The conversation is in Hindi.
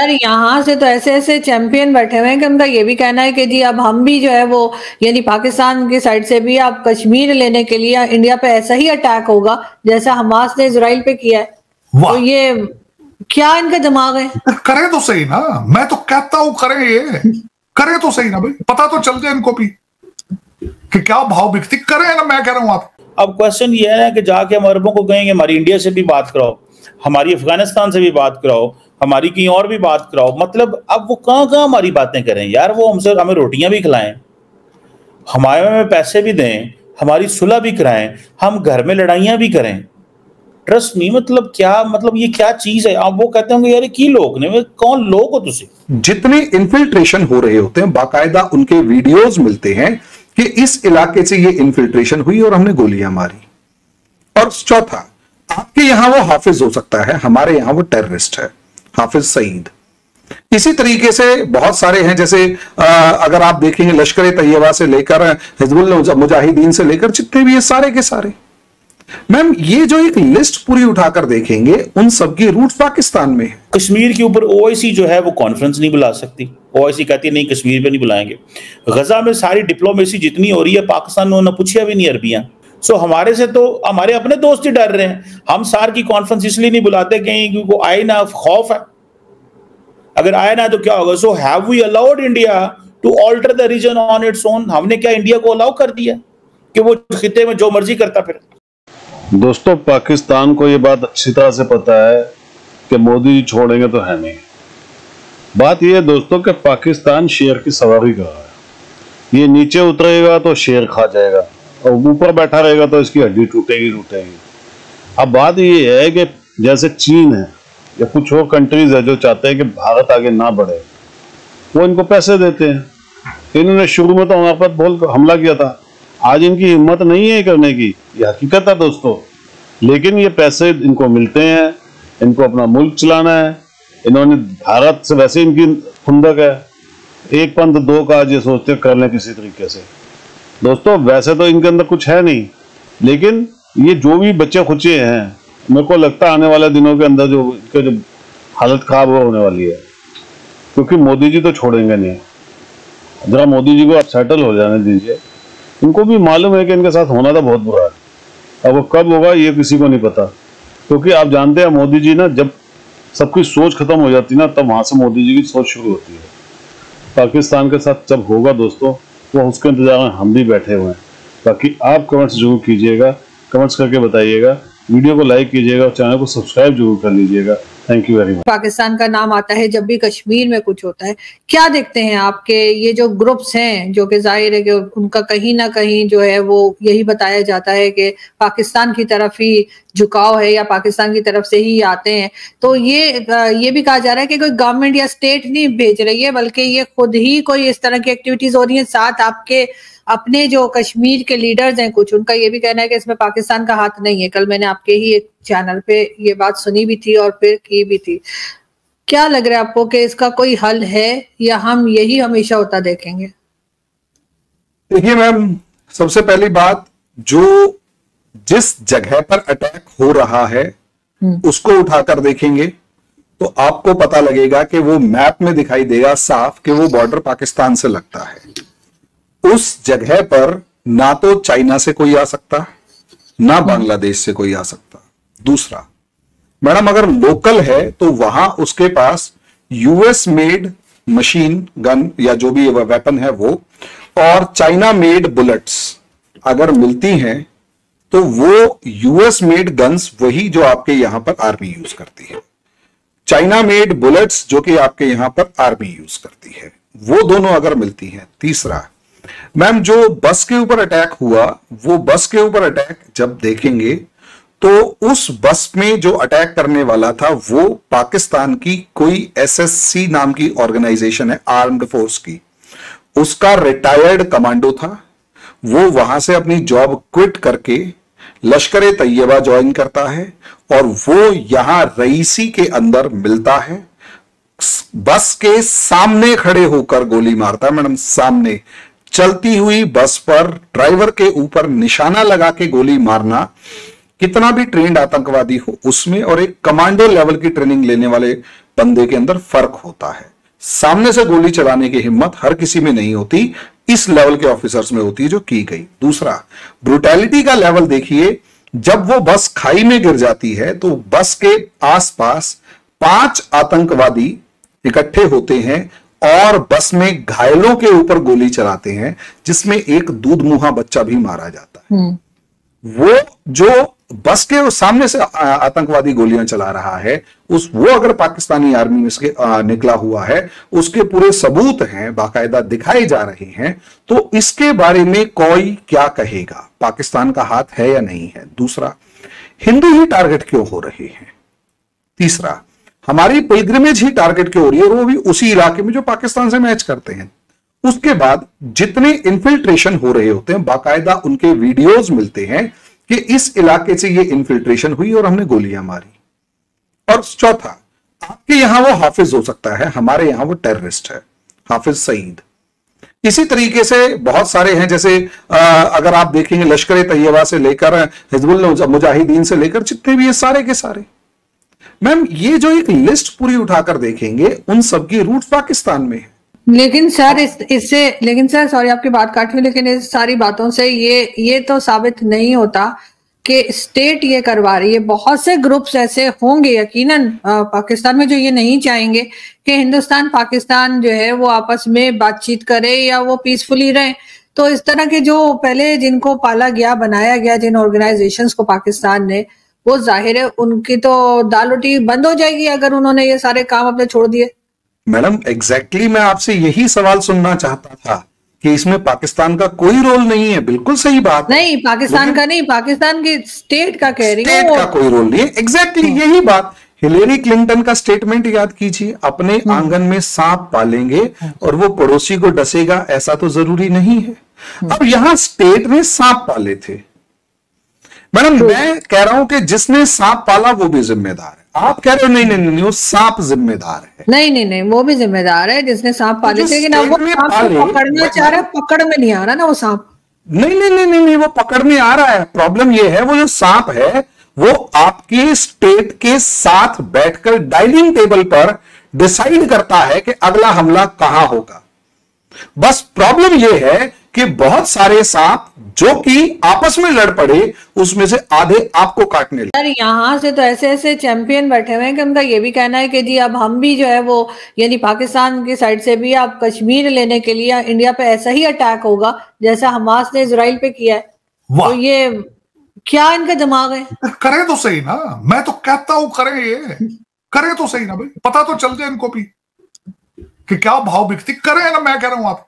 यार यहाँ से तो ऐसे ऐसे चैंपियन बैठे हुए हैं कि उनका ये भी कहना है कि जी अब हम भी जो है वो, यानी पाकिस्तान की साइड से भी आप कश्मीर लेने के लिए इंडिया पे ऐसा ही अटैक होगा जैसा हमास ने इजराइल पे किया है। तो ये क्या इनका दिमाग है? करें तो सही ना, मैं तो कहता हूं करें, ये करें तो सही ना भाई, पता तो चल जाए इनको भी कि क्या भाव बिकती, करें ना, मैं कह रहा हूं आप। अब क्वेश्चन ये है कि जाके हम अरबों को कहेंगे हमारी इंडिया से भी बात कराओ, हमारी अफगानिस्तान से भी बात कराओ, हमारी कहीं और भी बात कराओ, मतलब अब वो कहाँ कहाँ हमारी बातें करें यार, वो हमसे हमें रोटियां भी खिलाएं, हमारे में पैसे भी दें, हमारी सुलह भी कराएं, हम घर में लड़ाइयां भी करें। ट्रस्ट नहीं, मतलब क्या, मतलब ये क्या चीज है? आप वो कहते होंगे यार की लोग ने, कौन लोग हो तुसी? जितने इन्फिल्ट्रेशन हो रहे होते हैं बाकायदा उनके वीडियोस मिलते हैं कि इस इलाके से ये इन्फिल्ट्रेशन हुई और हमने गोलियां मारी। और चौथा, आपके यहां वो हाफिज हो सकता है, हमारे यहां वो टेररिस्ट है, हाफिज सईद। इसी तरीके से बहुत सारे हैं, जैसे अगर आप देखेंगे लश्कर तैयबा से लेकर हिजबुल मुजाहिदीन से लेकर जितने भी ये सारे के सारे, मैम ये जो एक लिस्ट पूरी उठाकर देखेंगे उन सबकी रूट पाकिस्तान में है। कश्मीर के ऊपर ओआईसी जो है वो कॉन्फ्रेंस नहीं बुला सकती, ओआईसी कहती है नहीं कश्मीर पे नहीं बुलाएंगे। गजा में सारी डिप्लोमेसी जितनी हो रही है पाकिस्तान ने उन्होंने पूछा भी नहीं अरबियां। सो हमारे से तो हमारे अपने दोस्त ही डर रहे हैं। हम सार की कॉन्फ्रेंस इसलिए नहीं बुलाते कहीं क्योंकि आए ना, खौफ है, अगर आए ना तो क्या होगा। So have we allowed India to alter the reason on its own? हमने क्या इंडिया को अलाउ कर दिया कि वो खिते में जो मर्जी करता फिर? दोस्तों पाकिस्तान को ये बात अच्छी तरह से पता है कि मोदी जी छोड़ेंगे तो है नहीं। बात ये है दोस्तों कि पाकिस्तान शेर की सवारी कर रहा है, ये नीचे उतरेगा तो शेर खा जाएगा और ऊपर बैठा रहेगा तो इसकी हड्डी टूटेगी टूटेगी। अब बात ये है कि जैसे चीन है या कुछ और कंट्रीज है जो चाहते हैं कि भारत आगे ना बढ़े, वो इनको पैसे देते हैं। इन्होंने शुरू में तो हमारे पर बहुत हमला किया था, आज इनकी हिम्मत नहीं है करने की, ये हकीकत है दोस्तों। लेकिन ये पैसे इनको मिलते हैं, इनको अपना मुल्क चलाना है। इन्होंने भारत से वैसे इनकी खुंदक है, एक पंथ दो काज ये सोचते कर लें किसी तरीके से। दोस्तों वैसे तो इनके अंदर कुछ है नहीं, लेकिन ये जो भी बच्चे खुचे हैं, मेरे को लगता है आने वाले दिनों के अंदर जो इनके जो हालत खराब होने वाली है, क्योंकि मोदी जी तो छोड़ेंगे नहीं। जरा मोदी जी को आप सेटल हो जाने दीजिए। इनको भी मालूम है कि इनके साथ होना तो बहुत बुरा है, अब वो कब होगा ये किसी को नहीं पता। क्योंकि आप जानते हैं मोदी जी ना, जब सबकी सोच खत्म हो जाती ना तब वहां से मोदी जी की सोच शुरू होती है। पाकिस्तान के साथ जब होगा दोस्तों, वो उसके इंतजार में हम भी बैठे हुए हैं। बाकी आप कमेंट्स जरूर कीजिएगा, कमेंट्स करके बताइएगा, वीडियो को लाइक कीजिएगा और चैनल को सब्सक्राइब जरूर कर लीजिएगा। Thank you very much. Pakistan का नाम आता है जब भी कश्मीर में कुछ होता है। क्या देखते हैं आपके ये जो ग्रुप्स हैं, जो कि जाहिर है कि उनका कहीं ना कहीं जो है वो यही बताया जाता है कि पाकिस्तान की तरफ ही झुकाव है या पाकिस्तान की तरफ से ही आते हैं। तो ये भी कहा जा रहा है कि कोई गवर्नमेंट या स्टेट नहीं भेज रही है, बल्कि ये खुद ही कोई इस तरह की एक्टिविटीज हो रही है। साथ आपके अपने जो कश्मीर के लीडर्स हैं कुछ, उनका ये भी कहना है कि इसमें पाकिस्तान का हाथ नहीं है। कल मैंने आपके ही एक चैनल पे ये बात सुनी भी थी और फिर की भी थी। क्या लग रहा है आपको कि इसका कोई हल है या हम यही हमेशा होता देखेंगे? देखिए मैम, सबसे पहली बात, जो जिस जगह पर अटैक हो रहा है उसको उठाकर देखेंगे तो आपको पता लगेगा कि वो मैप में दिखाई देगा साफ कि वो बॉर्डर पाकिस्तान से लगता है। उस जगह पर ना तो चाइना से कोई आ सकता, ना बांग्लादेश से कोई आ सकता। दूसरा मैडम, अगर लोकल है तो वहां उसके पास यूएस मेड मशीन गन या जो भी वेपन है वो, और चाइना मेड बुलेट्स अगर मिलती हैं तो वो यूएस मेड गन्स वही जो आपके यहां पर आर्मी यूज करती है, चाइना मेड बुलेट्स जो कि आपके यहां पर आर्मी यूज करती है, वो दोनों अगर मिलती हैं। तीसरा मैम, जो बस के ऊपर अटैक हुआ, वो बस के ऊपर अटैक जब देखेंगे तो उस बस में जो अटैक करने वाला था वो पाकिस्तान की कोई एसएससी नाम की ऑर्गेनाइजेशन है, आर्म्ड फोर्स की, उसका रिटायर्ड कमांडो था। वो वहां से अपनी जॉब क्विट करके लश्कर तैयबा ज्वाइन करता है और वो यहां रईसी के अंदर मिलता है, बस के सामने खड़े होकर गोली मारता है। मैडम, सामने चलती हुई बस पर ड्राइवर के ऊपर निशाना लगा के गोली मारना, कितना भी ट्रेंड आतंकवादी हो उसमें और एक कमांडो लेवल की ट्रेनिंग लेने वाले बंदे के अंदर फर्क होता है। सामने से गोली चलाने की हिम्मत हर किसी में नहीं होती, इस लेवल के ऑफिसर्स में होती है जो की गई। दूसरा, ब्रुटैलिटी का लेवल देखिए, जब वो बस खाई में गिर जाती है तो बस के आसपास 5 आतंकवादी इकट्ठे होते हैं और बस में घायलों के ऊपर गोली चलाते हैं, जिसमें एक दूधमुहा बच्चा भी मारा जाता है। वो जो बस के सामने से आतंकवादी गोलियां चला रहा है, वो अगर पाकिस्तानी आर्मी में से निकला हुआ है, उसके पूरे सबूत हैं, बाकायदा दिखाए जा रहे हैं, तो इसके बारे में कोई क्या कहेगा? पाकिस्तान का हाथ है या नहीं है? दूसरा, हिंदू ही टारगेट क्यों हो रहे हैं? तीसरा, हमारी पिलग्रिमेज ही टारगेट क्यों हो रही है, और वो भी उसी इलाके में जो पाकिस्तान से मैच करते हैं। उसके बाद जितने इन्फिल्ट्रेशन हो रहे होते हैं, बाकायदा उनके वीडियोस मिलते हैं कि इस इलाके से ये इन्फिल्ट्रेशन हुई और हमने गोलियां मारी। और चौथा, आपके यहां वो हाफिज हो सकता है, हमारे यहां वो टेररिस्ट है, हाफिज सईद। इसी तरीके से बहुत सारे हैं, जैसे अगर आप देखेंगे लश्कर तैयबा से लेकर हिजबुल मुजाहिदीन से लेकर जितने भी ये सारे के सारे, मैम ये जो एक लिस्ट पूरी उठाकर देखेंगे, उन सबकी रूट्स पाकिस्तान में है। लेकिन सर सॉरी आपकी बात काट रही हूँ, लेकिन इस सारी बातों से ये तो साबित नहीं होता कि स्टेट ये करवा रही है। बहुत से ग्रुप्स ऐसे होंगे यकीनन पाकिस्तान में जो ये नहीं चाहेंगे कि हिंदुस्तान पाकिस्तान जो है वो आपस में बातचीत करे या वो पीसफुली रहे। तो इस तरह के जो पहले जिनको पाला गया, बनाया गया, जिन ऑर्गेनाइजेशंस को पाकिस्तान ने, वो जाहिर है उनकी तो दाल रोटी बंद हो जाएगी अगर उन्होंने ये सारे काम अपने छोड़ दिए। मैडम एग्जैक्टली मैं आपसे यही सवाल सुनना चाहता था कि इसमें पाकिस्तान का कोई रोल नहीं है। बिल्कुल सही बात नहीं, पाकिस्तान का नहीं, पाकिस्तान की स्टेट का कह रही हूँ, स्टेट का कोई रोल नहीं है। एग्जैक्टली यही बात, हिलेरी क्लिंटन का स्टेटमेंट याद कीजिए, अपने आंगन में सांप पालेंगे और वो पड़ोसी को डसेगा, ऐसा तो जरूरी नहीं है। अब यहां स्टेट ने सांप पाले थे। मैडम मैं कह रहा हूं कि जिसने सांप पाला वो भी जिम्मेदार है। आप कह रहे हो नहीं नहीं नहीं, वो सांप जिम्मेदार है। नहीं, वो भी जिम्मेदार है जिसने सांप पाले थे, लेकिन अब वो पकड़ना चाह रहा है, पकड़ में नहीं आ रहा ना वो सांप। नहीं, वो पकड़ में आ रहा है। प्रॉब्लम ये है, वो जो सांप है वो आपके स्टेट के साथ बैठकर डाइनिंग टेबल पर डिसाइड करता है कि अगला हमला कहां होगा। बस प्रॉब्लम ये है कि बहुत सारे सांप जो कि आपस में लड़ पड़े, उसमें से आधे आपको काटने लगे। सर यहाँ से तो ऐसे चैंपियन बैठे हुए हैं कि उनका ये भी कहना है कि जी अब हम भी जो है वो, यानी पाकिस्तान की साइड से भी अब कश्मीर लेने के लिए इंडिया पे ऐसा ही अटैक होगा जैसा हमास ने इजराइल पे किया है। तो ये क्या इनका दिमाग है? करें तो सही ना, मैं तो कहता हूं करें, ये करें तो सही ना भाई, पता तो चल जाए इनको भी कि क्या भाव बिकती। करें ना, मैं कह रहा हूं आप